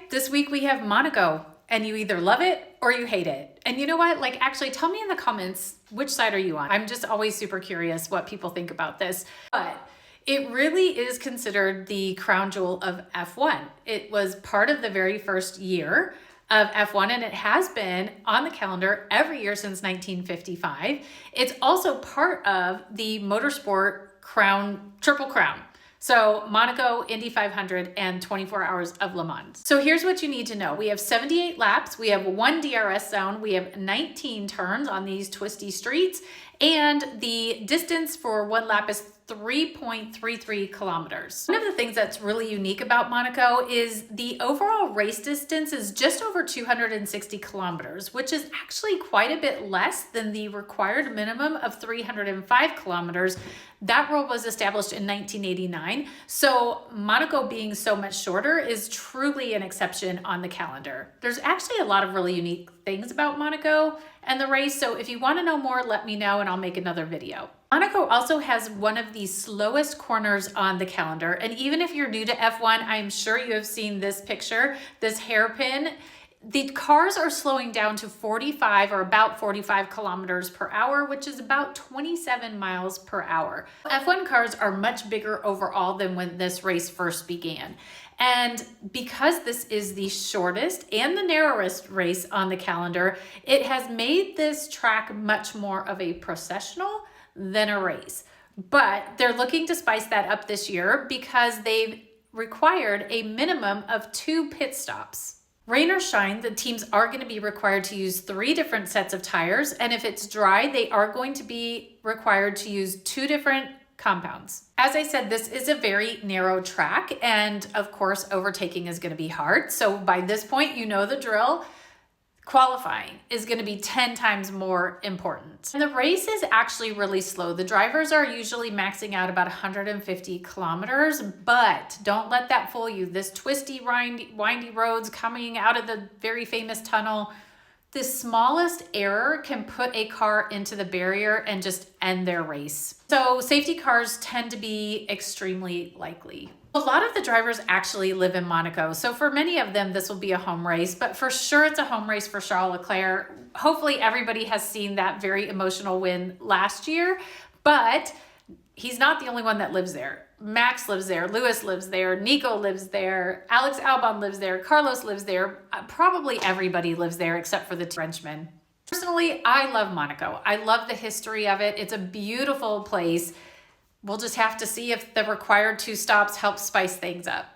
this week we have Monaco, and you either love it or you hate it. And you know what? Like, actually, tell me in the comments, which side are you on? I'm just always super curious what people think about this. But it really is considered the crown jewel of F1. It was part of the very first year of F1, and it has been on the calendar every year since 1955. It's also part of the motorsport crown, Triple Crown. So Monaco, Indy 500, and 24 Hours of Le Mans. So here's what you need to know. We have 78 laps, we have 1 DRS zone, we have 19 turns on these twisty streets, and the distance for 1 lap is 3.33 kilometers. One of the things that's really unique about Monaco is the overall race distance is just over 260 kilometers, which is actually quite a bit less than the required minimum of 305 kilometers. That rule was established in 1989. So Monaco being so much shorter is truly an exception on the calendar. There's actually a lot of really unique things about Monaco and the race. So if you want to know more, let me know and I'll make another video. Monaco also has one of the slowest corners on the calendar. And even if you're new to F1, I'm sure you have seen this picture, this hairpin. The cars are slowing down to 45 or about 45 kilometers per hour, which is about 27 miles per hour. F1 cars are much bigger overall than when this race first began. And because this is the shortest and the narrowest race on the calendar, it has made this track much more of a processional than a race. But they're looking to spice that up this year because they've required a minimum of 2 pit stops. Rain or shine, the teams are going to be required to use 3 different sets of tires. And if it's dry, they are going to be required to use 2 different compounds. As I said, this is a very narrow track. And of course, overtaking is going to be hard. So by this point, you know the drill. Qualifying is going to be 10 times more important. And the race is actually really slow. The drivers are usually maxing out about 150 kilometers, but don't let that fool you. This twisty, windy roads coming out of the very famous tunnel, the smallest error can put a car into the barrier and just end their race. So safety cars tend to be extremely likely. A lot of the drivers actually live in Monaco. So for many of them, this will be a home race, but for sure it's a home race for Charles Leclerc. Hopefully everybody has seen that very emotional win last year, but he's not the only one that lives there. Max lives there, Lewis lives there, Nico lives there, Alex Albon lives there, Carlos lives there. Probably everybody lives there except for the Frenchmen. Personally, I love Monaco. I love the history of it. It's a beautiful place. We'll just have to see if the required 2 stops help spice things up.